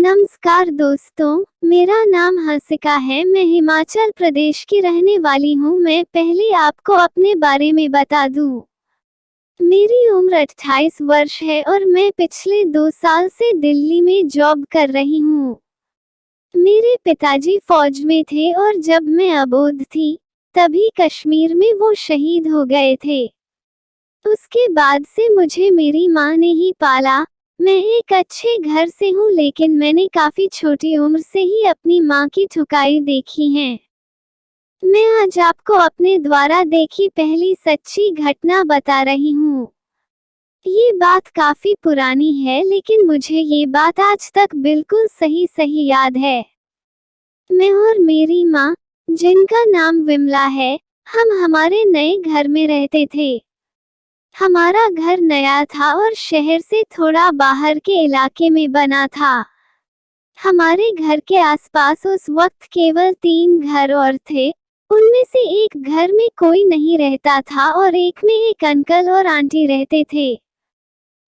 नमस्कार दोस्तों, मेरा नाम हंसिका है। मैं हिमाचल प्रदेश की रहने वाली हूँ। मैं पहले आपको अपने बारे में बता दूँ। मेरी उम्र 28 वर्ष है और मैं पिछले 2 साल से दिल्ली में जॉब कर रही हूँ। मेरे पिताजी फौज में थे और जब मैं अबोध थी, तभी कश्मीर में वो शहीद हो गए थे। उसके बाद से मुझे मेरी माँ ने ही पाला। मैं एक अच्छे घर से हूँ, लेकिन मैंने काफी छोटी उम्र से ही अपनी माँ की ठुकाई देखी है। मैं आज आपको अपने द्वारा देखी पहली सच्ची घटना बता रही हूँ। ये बात काफी पुरानी है, लेकिन मुझे ये बात आज तक बिल्कुल सही याद है। मैं और मेरी माँ, जिनका नाम विमला है, हम हमारे नए घर में रहते थे। हमारा घर नया था और शहर से थोड़ा बाहर के इलाके में बना था। हमारे घर के आसपास उस वक्त केवल 3 घर और थे। उनमें से एक घर में कोई नहीं रहता था और एक में एक अंकल और आंटी रहते थे।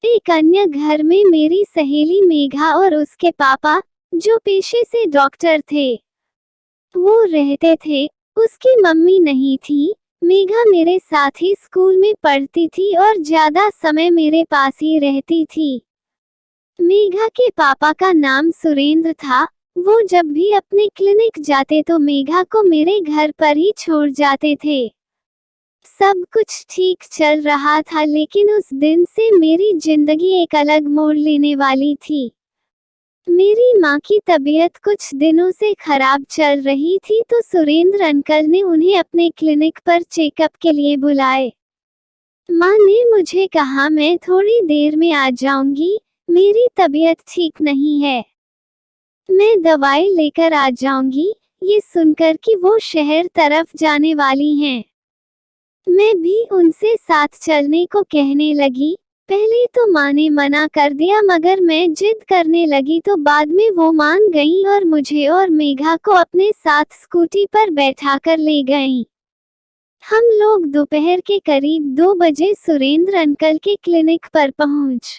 एक अन्य घर में मेरी सहेली मेघा और उसके पापा, जो पेशे से डॉक्टर थे, वो रहते थे। उसकी मम्मी नहीं थी। मेघा मेरे साथ ही स्कूल में पढ़ती थी और ज्यादा समय मेरे पास ही रहती थी। मेघा के पापा का नाम सुरेंद्र था। वो जब भी अपने क्लिनिक जाते तो मेघा को मेरे घर पर ही छोड़ जाते थे। सब कुछ ठीक चल रहा था, लेकिन उस दिन से मेरी जिंदगी एक अलग मोड़ लेने वाली थी। मेरी माँ की तबीयत कुछ दिनों से खराब चल रही थी, तो सुरेंद्र अंकल ने उन्हें अपने क्लिनिक पर चेकअप के लिए बुलाए। माँ ने मुझे कहा, मैं थोड़ी देर में आ जाऊंगी, मेरी तबीयत ठीक नहीं है, मैं दवाई लेकर आ जाऊंगी। ये सुनकर कि वो शहर तरफ जाने वाली हैं, मैं भी उनसे साथ चलने को कहने लगी। पहले तो माँ ने मना कर दिया, मगर मैं जिद करने लगी तो बाद में वो मान गईं और मुझे और मेघा को अपने साथ स्कूटी पर बैठाकर ले गईं। हम लोग दोपहर के करीब 2 बजे सुरेंद्र अंकल के क्लिनिक पर पहुंच।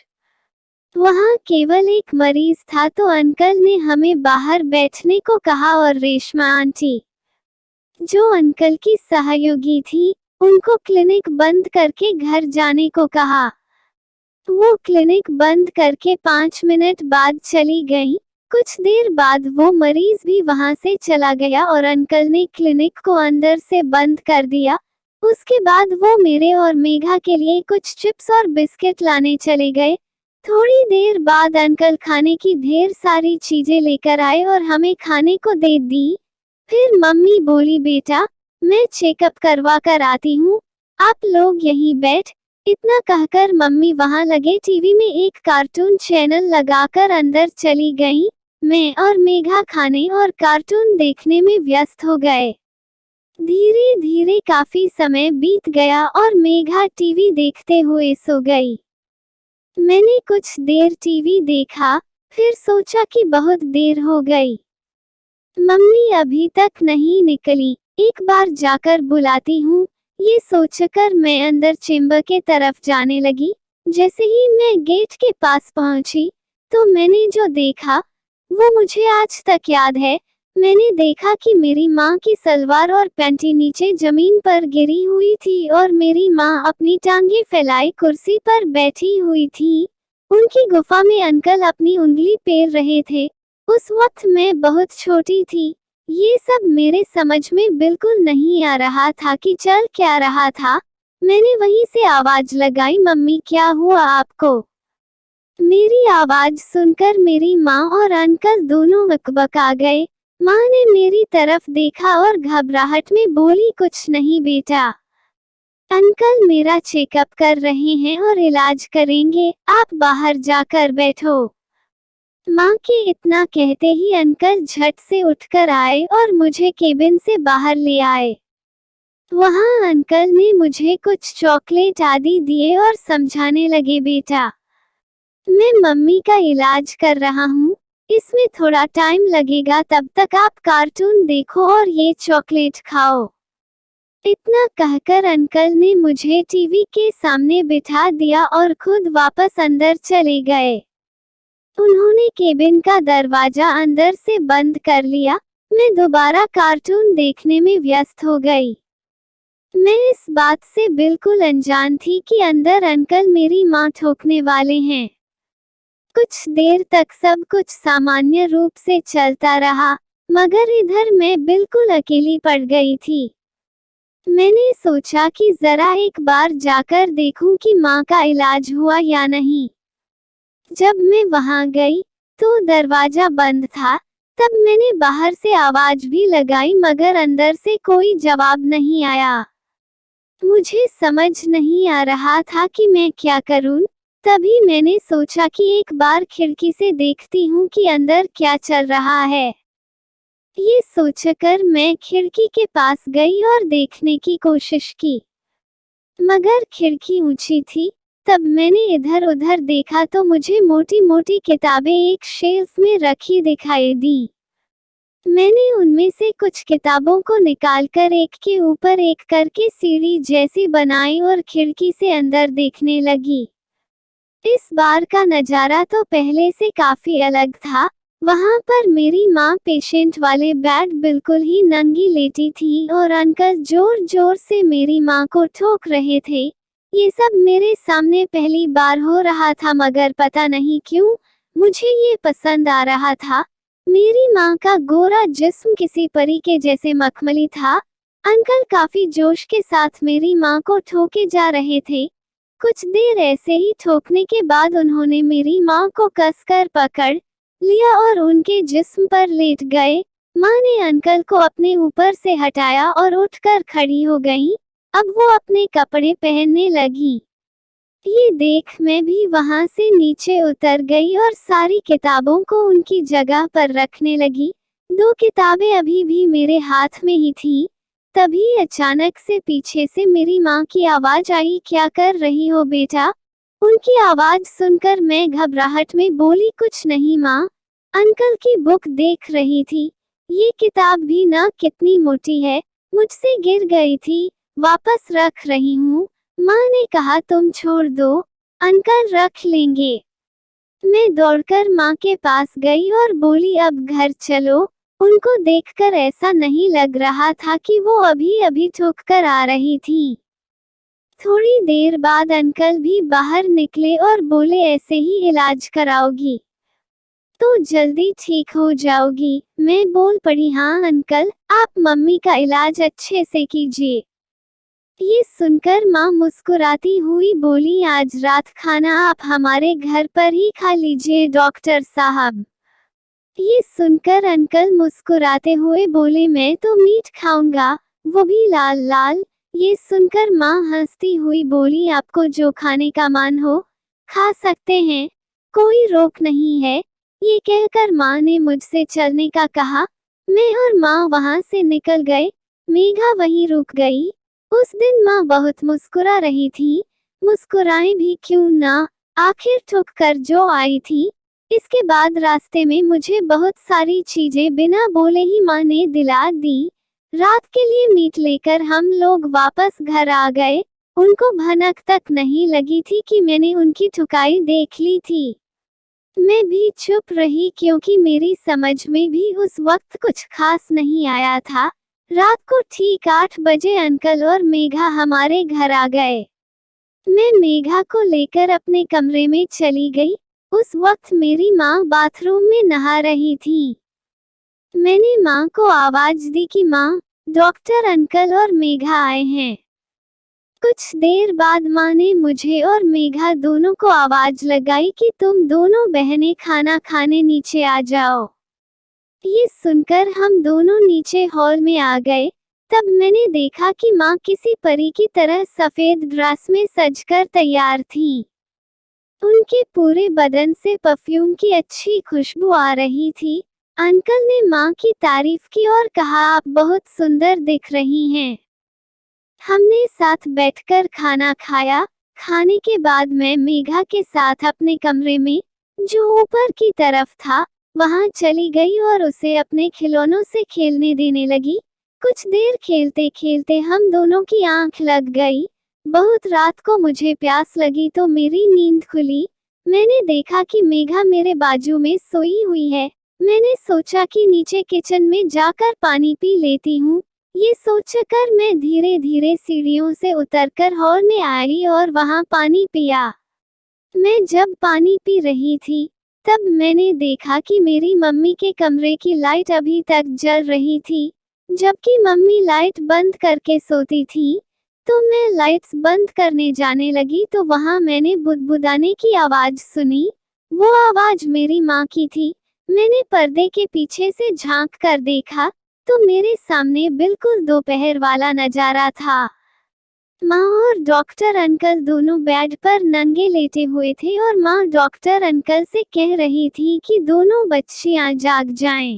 वहां केवल एक मरीज था, तो अंकल ने हमें बाहर बैठने को कहा और रेशमा आंटी, जो अंकल की सहयोगी थी, उनको क्लिनिक बंद करके घर जाने को कहा। वो क्लिनिक बंद करके 5 मिनट बाद चली गई। कुछ देर बाद वो मरीज भी वहां से चला गया और अंकल ने क्लिनिक को अंदर से बंद कर दिया। उसके बाद वो मेरे और मेघा के लिए कुछ चिप्स और बिस्किट लाने चले गए। थोड़ी देर बाद अंकल खाने की ढेर सारी चीजें लेकर आए और हमें खाने को दे दी। फिर मम्मी बोली, बेटा, मैं चेकअप करवा कर आती हूँ, आप लोग यहीं बैठ। इतना कहकर मम्मी वहां लगे टीवी में एक कार्टून चैनल लगाकर अंदर चली गई। मैं और मेघा खाने और कार्टून देखने में व्यस्त हो गए। धीरे धीरे काफी समय बीत गया और मेघा टीवी देखते हुए सो गई। मैंने कुछ देर टीवी देखा, फिर सोचा कि बहुत देर हो गई, मम्मी अभी तक नहीं निकली, एक बार जाकर बुलाती हूँ। ये सोचकर मैं अंदर चेंबर के तरफ जाने लगी। जैसे ही मैं गेट के पास पहुंची, तो मैंने जो देखा वो मुझे आज तक याद है। मैंने देखा कि मेरी माँ की सलवार और पैंटी नीचे जमीन पर गिरी हुई थी और मेरी माँ अपनी टांगे फैलाई कुर्सी पर बैठी हुई थी। उनकी गुफा में अंकल अपनी उंगली पेर रहे थे। उस वक्त मैं बहुत छोटी थी। ये सब मेरे समझ में बिल्कुल नहीं आ रहा था कि चल क्या रहा था। मैंने वहीं से आवाज लगाई, मम्मी क्या हुआ आपको? मेरी आवाज सुनकर मेरी माँ और अंकल दोनों बकबका गए। माँ ने मेरी तरफ देखा और घबराहट में बोली, कुछ नहीं बेटा, अंकल मेरा चेकअप कर रहे हैं और इलाज करेंगे, आप बाहर जाकर बैठो। माँ के इतना कहते ही अंकल झट से उठकर आए और मुझे केबिन से बाहर ले आए। वहाँ अंकल ने मुझे कुछ चॉकलेट आदि दिए और समझाने लगे, बेटा, मैं मम्मी का इलाज कर रहा हूँ, इसमें थोड़ा टाइम लगेगा, तब तक आप कार्टून देखो और ये चॉकलेट खाओ। इतना कहकर अंकल ने मुझे टीवी के सामने बिठा दिया और खुद वापस अंदर चले गए। उन्होंने केबिन का दरवाजा अंदर से बंद कर लिया। मैं दोबारा कार्टून देखने में व्यस्त हो गई। मैं इस बात से बिल्कुल अनजान थी कि अंदर अंकल मेरी मां ठोकने वाले हैं। कुछ देर तक सब कुछ सामान्य रूप से चलता रहा, मगर इधर मैं बिल्कुल अकेली पड़ गई थी। मैंने सोचा कि जरा एक बार जाकर देखूं कि मां का इलाज हुआ या नहीं। जब मैं वहां गई, तो दरवाजा बंद था। तब मैंने बाहर से आवाज भी लगाई, मगर अंदर से कोई जवाब नहीं आया। मुझे समझ नहीं आ रहा था कि मैं क्या करूं। तभी मैंने सोचा कि एक बार खिड़की से देखती हूँ कि अंदर क्या चल रहा है। ये सोचकर मैं खिड़की के पास गई और देखने की कोशिश की, मगर खिड़की ऊंची थी। तब मैंने इधर उधर देखा तो मुझे मोटी मोटी किताबें एक शेल्फ में रखी दिखाई दी। मैंने उनमें से कुछ किताबों को निकालकर एक के ऊपर एक करके सीढ़ी जैसी बनाई और खिड़की से अंदर देखने लगी। इस बार का नजारा तो पहले से काफी अलग था। वहां पर मेरी माँ पेशेंट वाले बेड बिल्कुल ही नंगी लेटी थी और अंकल जोर जोर से मेरी माँ को ठोक रहे थे। ये सब मेरे सामने पहली बार हो रहा था, मगर पता नहीं क्यों मुझे ये पसंद आ रहा था। मेरी माँ का गोरा जिस्म किसी परी के जैसे मखमली था। अंकल काफी जोश के साथ मेरी माँ को ठोके जा रहे थे। कुछ देर ऐसे ही ठोकने के बाद उन्होंने मेरी माँ को कसकर पकड़ लिया और उनके जिस्म पर लेट गए। माँ ने अंकल को अपने ऊपर से हटाया और उठकर खड़ी हो गई। अब वो अपने कपड़े पहनने लगी। ये देख मैं भी वहां से नीचे उतर गई और सारी किताबों को उनकी जगह पर रखने लगी। 2 किताबें अभी भी मेरे हाथ में ही थी। तभी अचानक से पीछे से मेरी माँ की आवाज आई, क्या कर रही हो बेटा? उनकी आवाज सुनकर मैं घबराहट में बोली, कुछ नहीं माँ। अंकल की बुक देख रही थी। ये किताब भी ना कितनी मोटी है, मुझसे गिर गई थी, वापस रख रही हूँ। माँ ने कहा तुम छोड़ दो, अंकल रख लेंगे। मैं दौड़कर माँ के पास गई और बोली अब घर चलो। उनको देखकर ऐसा नहीं लग रहा था कि वो अभी अभी ठोक कर आ रही थी। थोड़ी देर बाद अंकल भी बाहर निकले और बोले ऐसे ही इलाज कराओगी तो जल्दी ठीक हो जाओगी। मैं बोल पड़ी हाँ अंकल, आप मम्मी का इलाज अच्छे से कीजिए। ये सुनकर माँ मुस्कुराती हुई बोली आज रात खाना आप हमारे घर पर ही खा लीजिए डॉक्टर साहब। ये सुनकर अंकल मुस्कुराते हुए बोले मैं तो मीट खाऊंगा, वो भी लाल लाल। ये सुनकर माँ हंसती हुई बोली आपको जो खाने का मन हो खा सकते हैं, कोई रोक नहीं है। ये कहकर माँ ने मुझसे चलने का कहा। मैं और माँ वहां से निकल गए। मेघा वहीं रुक गई। उस दिन माँ बहुत मुस्कुरा रही थी। मुस्कुराए भी क्यों ना, आखिर ठुक कर जो आई थी। इसके बाद रास्ते में मुझे बहुत सारी चीजें बिना बोले ही माँ ने दिला दी। रात के लिए मीट लेकर हम लोग वापस घर आ गए। उनको भनक तक नहीं लगी थी कि मैंने उनकी ठुकाई देख ली थी। मैं भी चुप रही क्योंकि मेरी समझ में भी उस वक्त कुछ खास नहीं आया था। रात को ठीक 8 बजे अंकल और मेघा हमारे घर आ गए। मैं मेघा को लेकर अपने कमरे में चली गई। उस वक्त मेरी माँ बाथरूम में नहा रही थी। मैंने माँ को आवाज दी कि माँ, डॉक्टर अंकल और मेघा आए हैं। कुछ देर बाद माँ ने मुझे और मेघा दोनों को आवाज लगाई कि तुम दोनों बहनें खाना खाने नीचे आ जाओ। ये सुनकर हम दोनों नीचे हॉल में आ गए। तब मैंने देखा कि माँ किसी परी की तरह सफेद ड्रेस में सजकर तैयार थी। उनके पूरे बदन से परफ्यूम की अच्छी खुशबू आ रही थी। अंकल ने माँ की तारीफ की और कहा आप बहुत सुंदर दिख रही हैं। हमने साथ बैठकर खाना खाया। खाने के बाद मैं मेघा के साथ अपने कमरे में, जो ऊपर की तरफ था, वहां चली गई और उसे अपने खिलौनों से खेलने देने लगी। कुछ देर खेलते खेलते हम दोनों की आंख लग गई। बहुत रात को मुझे प्यास लगी तो मेरी नींद खुली। मैंने देखा कि मेघा मेरे बाजू में सोई हुई है। मैंने सोचा कि नीचे किचन में जाकर पानी पी लेती हूँ। ये सोचकर मैं धीरे धीरे सीढ़ियों से उतरकर हॉल में आई और वहाँ पानी पिया। मैं जब पानी पी रही थी तब मैंने देखा कि मेरी मम्मी के कमरे की लाइट अभी तक जल रही थी, जबकि मम्मी लाइट बंद करके सोती थी। तो मैं लाइट्स बंद करने जाने लगी तो वहाँ मैंने बुदबुदाने की आवाज सुनी। वो आवाज मेरी माँ की थी। मैंने पर्दे के पीछे से झांक कर देखा तो मेरे सामने बिल्कुल दोपहर वाला नजारा था। माँ और डॉक्टर अंकल दोनों बेड पर नंगे लेटे हुए थे और माँ डॉक्टर अंकल से कह रही थी कि दोनों बच्चियां जाग जाएं।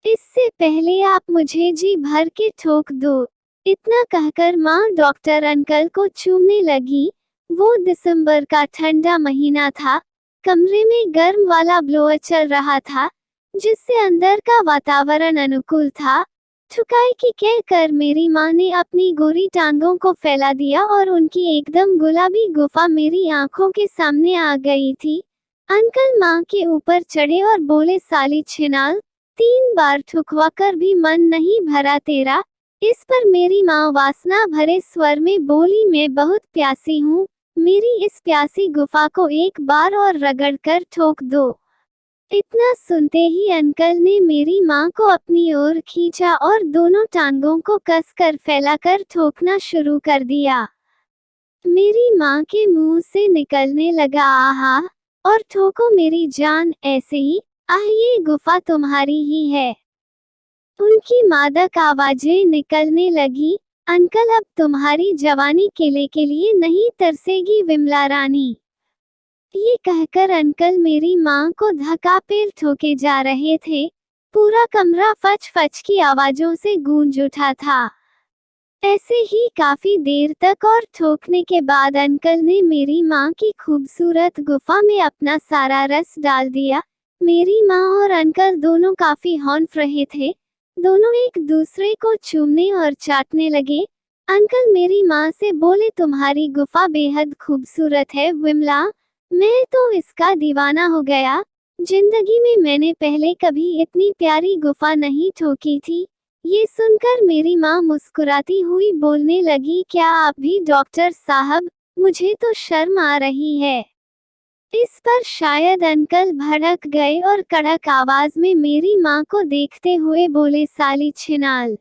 इससे पहले आप मुझे जी भर के ठोक दो। इतना कहकर माँ डॉक्टर अंकल को चूमने लगी। वो दिसंबर का ठंडा महीना था। कमरे में गर्म वाला ब्लोअर चल रहा था, जिससे अंदर का वातावरण अनुकूल था। ठुकाई की कहकर मेरी माँ ने अपनी गोरी टांगों को फैला दिया और उनकी एकदम गुलाबी गुफा मेरी आंखों के सामने आ गई थी। अंकल माँ के ऊपर चढ़े और बोले, साली छिनाल, 3 बार ठुकवाकर भी मन नहीं भरा तेरा। इस पर मेरी माँ वासना भरे स्वर में बोली, मैं बहुत प्यासी हूँ, मेरी इस प्यासी गुफा को एक बार और रगड़कर ठोक दो। इतना सुनते ही अंकल ने मेरी माँ को अपनी ओर खींचा और दोनों टांगों को कसकर फैलाकर ठोकना शुरू कर दिया। मेरी माँ के मुंह से निकलने लगा, आहा, और ठोको मेरी जान, ऐसे ही, आह, ये गुफा तुम्हारी ही है। उनकी मादक आवाजें निकलने लगी, अंकल अब तुम्हारी जवानी केले के लिए नहीं तरसेगी विमला रानी। ये कहकर अंकल मेरी माँ को धक्का-पेल ठोके जा रहे थे। पूरा कमरा फच फच की आवाजों से गूंज उठा था। ऐसे ही काफी देर तक और ठोकने के बाद अंकल ने मेरी माँ की खूबसूरत गुफा में अपना सारा रस डाल दिया। मेरी माँ और अंकल दोनों काफी हौंफ रहे थे। दोनों एक दूसरे को चूमने और चाटने लगे। अंकल मेरी माँ से बोले, तुम्हारी गुफा बेहद खूबसूरत है विमला, मैं तो इसका दीवाना हो गया। जिंदगी में मैंने पहले कभी इतनी प्यारी गुफा नहीं ठोकी थी। ये सुनकर मेरी माँ मुस्कुराती हुई बोलने लगी, क्या आप भी डॉक्टर साहब? मुझे तो शर्म आ रही है। इस पर शायद अंकल भड़क गए और कड़क आवाज में मेरी माँ को देखते हुए बोले, साली छिनाल,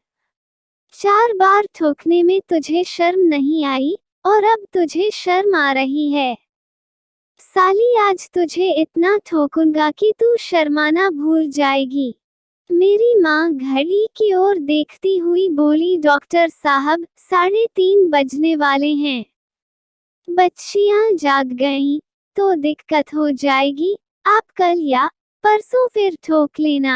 4 बार ठोकने में तुझे शर्म नहीं आई और अब तुझे शर्म आ रही है। साली, आज तुझे इतना ठोकूंगा कि तू शर्माना भूल जाएगी। मेरी माँ घड़ी की ओर देखती हुई बोली, डॉक्टर साहब, 3:30 बजने वाले हैं। बच्चियां जाग गईं तो दिक्कत हो जाएगी। आप कल या परसों फिर ठोक लेना।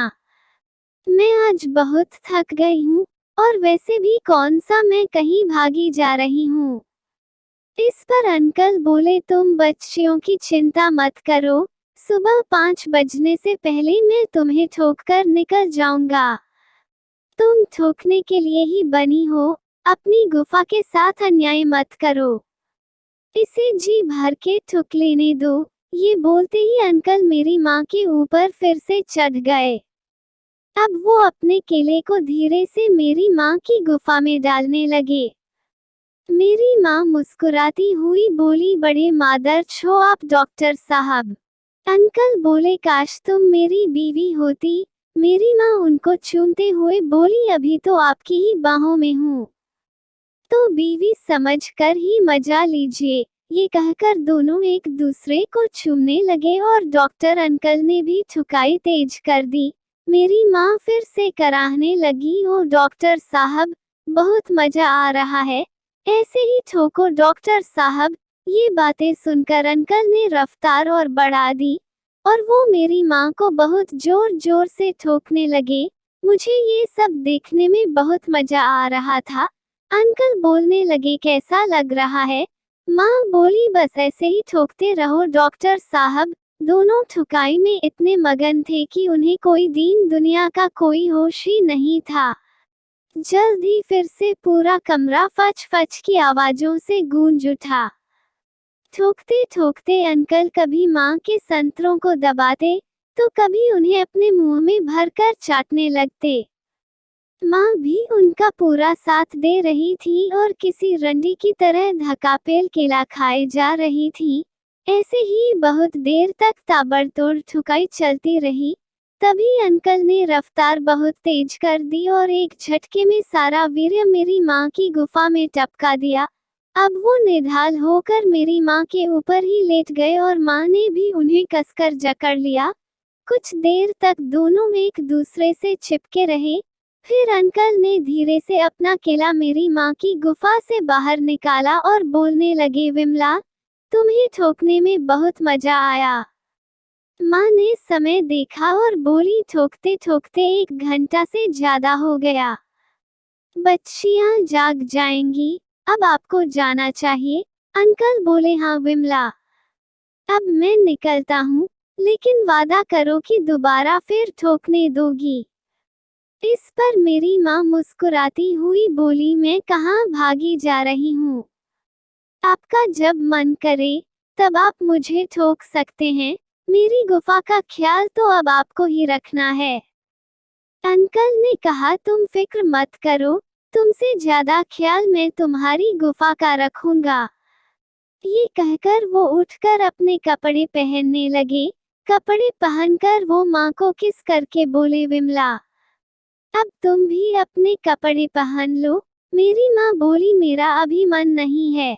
मैं आज बहुत थक गई हूँ और वैसे भी कौन सा मैं कहीं भागी जा रही हूँ। इस पर अंकल बोले, तुम बच्चियों की चिंता मत करो, सुबह 5 बजने से पहले मैं तुम्हें ठोककर निकल जाऊंगा। तुम ठोकने के लिए ही बनी हो, अपनी गुफा के साथ अन्याय मत करो। इसे जी भर के ठुक लेने दो। ये बोलते ही अंकल मेरी माँ के ऊपर फिर से चढ़ गए। अब वो अपने केले को धीरे से मेरी माँ की गुफा में डालने लगे। मेरी माँ मुस्कुराती हुई बोली, बड़े मादरच हो आप डॉक्टर साहब। अंकल बोले, काश तुम मेरी बीवी होती। मेरी माँ उनको चूमते हुए बोली, अभी तो आपकी ही बाहों में हूँ, तो बीवी समझकर ही मजा लीजिए। ये कहकर दोनों एक दूसरे को चूमने लगे और डॉक्टर अंकल ने भी ठुकाई तेज कर दी। मेरी माँ फिर से कराहने लगी, ओ डॉक्टर साहब, बहुत मजा आ रहा है, ऐसे ही ठोको डॉक्टर साहब। ये बातें सुनकर अंकल ने रफ्तार और बढ़ा दी और वो मेरी माँ को बहुत जोर जोर से ठोकने लगे। मुझे ये सब देखने में बहुत मजा आ रहा था। अंकल बोलने लगे, कैसा लग रहा है? माँ बोली, बस ऐसे ही ठोकते रहो डॉक्टर साहब। दोनों ठुकाई में इतने मगन थे कि उन्हें कोई दीन दुनिया का कोई होश ही नहीं था। जल्द ही फिर से पूरा कमरा फच फच की आवाजों से गूंज उठा। ठोकते ठोकते अंकल कभी माँ के संतरों को दबाते, तो कभी उन्हें अपने मुंह में भरकर चाटने लगते। माँ भी उनका पूरा साथ दे रही थी और किसी रंडी की तरह धकापेल केला खाए जा रही थी। ऐसे ही बहुत देर तक ताबड़तोड़ ठुकाई चलती रही। तभी अंकल ने रफ्तार बहुत तेज कर दी और एक झटके में सारा वीर्य मेरी माँ की गुफा में टपका दिया। अब वो निढाल होकर मेरी माँ के ऊपर ही लेट गए और माँ ने भी उन्हें कसकर जकड़ लिया। कुछ देर तक दोनों एक दूसरे से चिपके रहे। फिर अंकल ने धीरे से अपना केला मेरी माँ की गुफा से बाहर निकाला और बोलने लगे, विमला, तुम्हें ठोकने में बहुत मजा आया। माँ ने समय देखा और बोली, ठोकते ठोकते 1 घंटा से ज्यादा हो गया। बच्चियाँ जाग जाएंगी, अब आपको जाना चाहिए। अंकल बोले, हाँ विमला, अब मैं निकलता हूँ, लेकिन वादा करो कि दोबारा फिर ठोकने दोगी। इस पर मेरी माँ मुस्कुराती हुई बोली, मैं कहाँ भागी जा रही हूँ। आपका जब मन करे तब आप मुझे ठोक सकते हैं। मेरी गुफा का ख्याल तो अब आपको ही रखना है। अंकल ने कहा, तुम फिक्र मत करो, तुमसे ज्यादा ख्याल मैं तुम्हारी गुफा का रखूंगा। ये कहकर वो उठकर अपने कपड़े पहनने लगे। कपड़े पहनकर वो माँ को किस करके बोले, विमला, अब तुम भी अपने कपड़े पहन लो। मेरी माँ बोली, मेरा अभी मन नहीं है,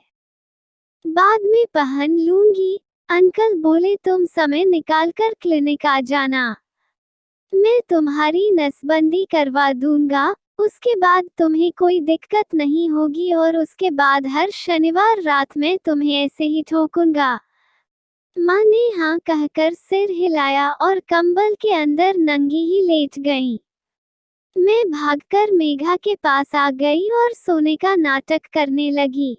बाद में पहन लूंगी। अंकल बोले, तुम समय निकालकर क्लिनिक आ जाना, मैं तुम्हारी नसबंदी करवा दूंगा। उसके बाद तुम्हें कोई दिक्कत नहीं होगी और उसके बाद हर शनिवार रात में तुम्हें ऐसे ही ठोकूंगा। माँ ने हाँ कहकर सिर हिलाया और कंबल के अंदर नंगी ही लेट गई। मैं भागकर मेघा के पास आ गई और सोने का नाटक करने लगी।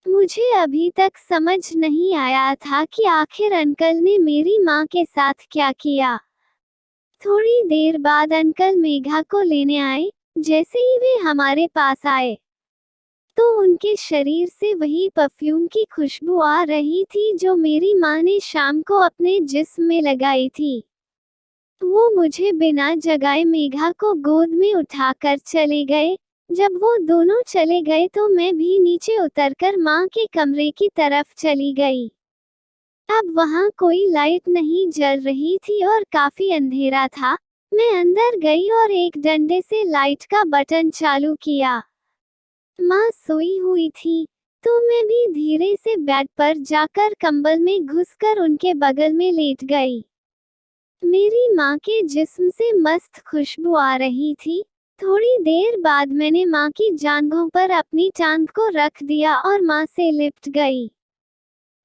मुझे अभी तक समझ नहीं आया था कि आखिर अंकल ने मेरी माँ के साथ क्या किया। थोड़ी देर बाद अंकल मेघा को लेने आए। जैसे ही वे हमारे पास आए तो उनके शरीर से वही परफ्यूम की खुशबू आ रही थी जो मेरी माँ ने शाम को अपने जिस्म में लगाई थी। वो मुझे बिना जगाए मेघा को गोद में उठाकर चले गए। जब वो दोनों चले गए तो मैं भी नीचे उतरकर माँ के कमरे की तरफ चली गई। अब वहाँ कोई लाइट नहीं जल रही थी और काफी अंधेरा था। मैं अंदर गई और एक डंडे से लाइट का बटन चालू किया। माँ सोई हुई थी, तो मैं भी धीरे से बेड पर जाकर कंबल में घुसकर उनके बगल में लेट गई। मेरी माँ के जिस्म से मस्त खुशबू आ रही थी। थोड़ी देर बाद मैंने माँ की जांघों पर अपनी टांग को रख दिया और माँ से लिपट गई।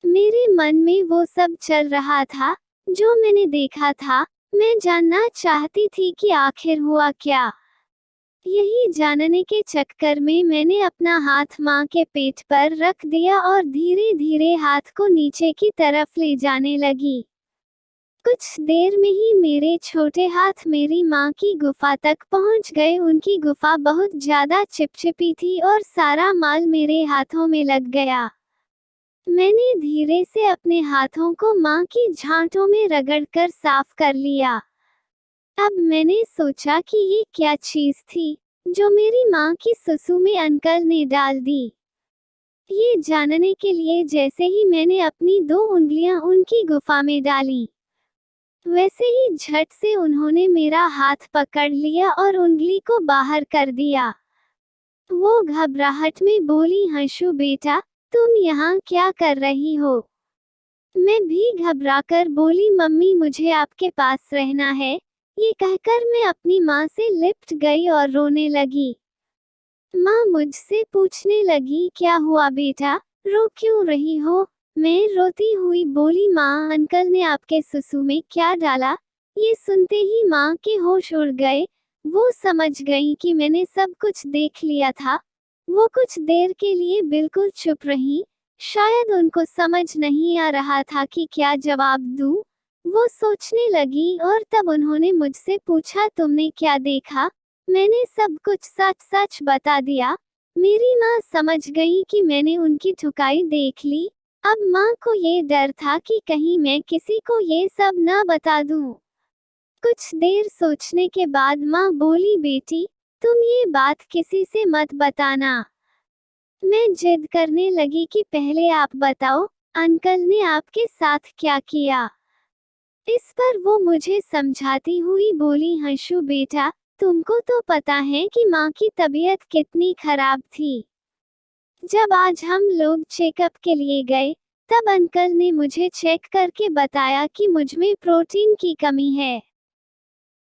मेरे मन में वो सब चल रहा था जो मैंने देखा था। मैं जानना चाहती थी कि आखिर हुआ क्या। यही जानने के चक्कर में मैंने अपना हाथ माँ के पेट पर रख दिया और धीरे धीरे हाथ को नीचे की तरफ ले जाने लगी। कुछ देर में ही मेरे छोटे हाथ मेरी माँ की गुफा तक पहुँच गए। उनकी गुफा बहुत ज्यादा चिपचिपी थी और सारा माल मेरे हाथों में लग गया। मैंने धीरे से अपने हाथों को माँ की झांटों में रगड़कर साफ कर लिया। अब मैंने सोचा कि ये क्या चीज थी जो मेरी माँ की सुसु में अंकल ने डाल दी। ये जानने के लिए जैसे ही मैंने अपनी 2 उंगलियां उनकी गुफा में डाली, वैसे ही झट से उन्होंने मेरा हाथ पकड़ लिया और उंगली को बाहर कर दिया। वो घबराहट में बोली, हंशु बेटा, तुम यहाँ क्या कर रही हो? मैं भी घबराकर बोली, मम्मी मुझे आपके पास रहना है। ये कहकर मैं अपनी माँ से लिपट गई और रोने लगी। माँ मुझसे पूछने लगी, क्या हुआ बेटा, रो क्यों रही हो? मैं रोती हुई बोली, माँ अंकल ने आपके सुसु में क्या डाला? ये सुनते ही माँ के होश उड़ गए। वो समझ गई कि मैंने सब कुछ देख लिया था। वो कुछ देर के लिए बिल्कुल चुप रही। शायद उनको समझ नहीं आ रहा था कि क्या जवाब दूँ। वो सोचने लगी और तब उन्होंने मुझसे पूछा, तुमने क्या देखा? मैंने सब कुछ सच सच बता दिया। मेरी माँ समझ गई कि मैंने उनकी ठुकाई देख ली। अब माँ को ये डर था कि कहीं मैं किसी को ये सब न बता दूँ। कुछ देर सोचने के बाद माँ बोली, बेटी, तुम ये बात किसी से मत बताना। मैं जिद करने लगी कि पहले आप बताओ, अंकल ने आपके साथ क्या किया। इस पर वो मुझे समझाती हुई बोली, हंशु बेटा, तुमको तो पता है कि माँ की तबीयत कितनी खराब थी। जब आज हम लोग चेकअप के लिए गए, तब अंकल ने मुझे चेक करके बताया कि मुझमें प्रोटीन की कमी है।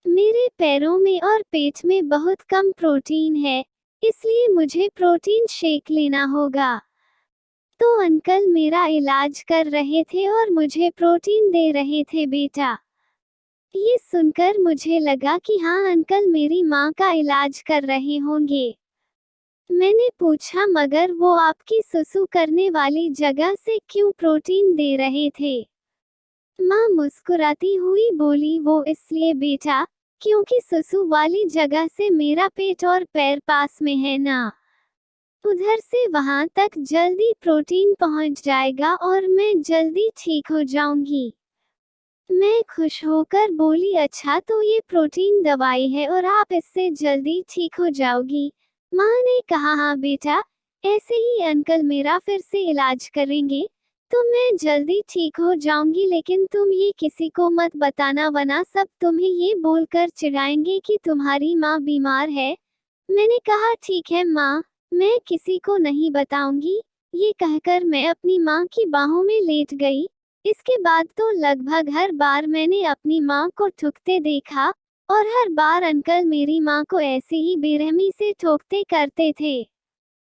मेरे पैरों में और पेट में बहुत कम प्रोटीन है, इसलिए मुझे प्रोटीन शेक लेना होगा। तो अंकल मेरा इलाज कर रहे थे और मुझे प्रोटीन दे रहे थे बेटा। ये सुनकर मुझे लगा कि हाँ, अंकल मेरी माँ का इलाज कर रहे होंगे। मैंने पूछा, मगर वो आपकी सुसु करने वाली जगह से क्यों प्रोटीन दे रहे थे? माँ मुस्कुराती हुई बोली, वो इसलिए बेटा, क्योंकि सुसु वाली जगह से मेरा पेट और पैर पास में है ना। उधर से वहां तक जल्दी प्रोटीन पहुंच जाएगा और मैं जल्दी ठीक हो जाऊंगी। मैं खुश होकर बोली, अच्छा, तो ये प्रोटीन दवाई है और आप इससे जल्दी ठीक हो जाओगी। माँ ने कहा, हाँ बेटा, ऐसे ही अंकल मेरा फिर से इलाज करेंगे, तो मैं जल्दी ठीक हो जाऊंगी, लेकिन तुम ये किसी को मत बताना, वरना सब तुम्हें ये बोलकर चिढ़ाएंगे कि तुम्हारी माँ बीमार है। मैंने कहा, ठीक है माँ, मैं किसी को नहीं बताऊंगी। ये कहकर मैं अपनी माँ की बाहों में लेट गई। इसके बाद तो लगभग हर बार मैंने अपनी माँ को ठुकते देखा, और हर बार अंकल मेरी माँ को ऐसे ही बेरहमी से ठोकते करते थे।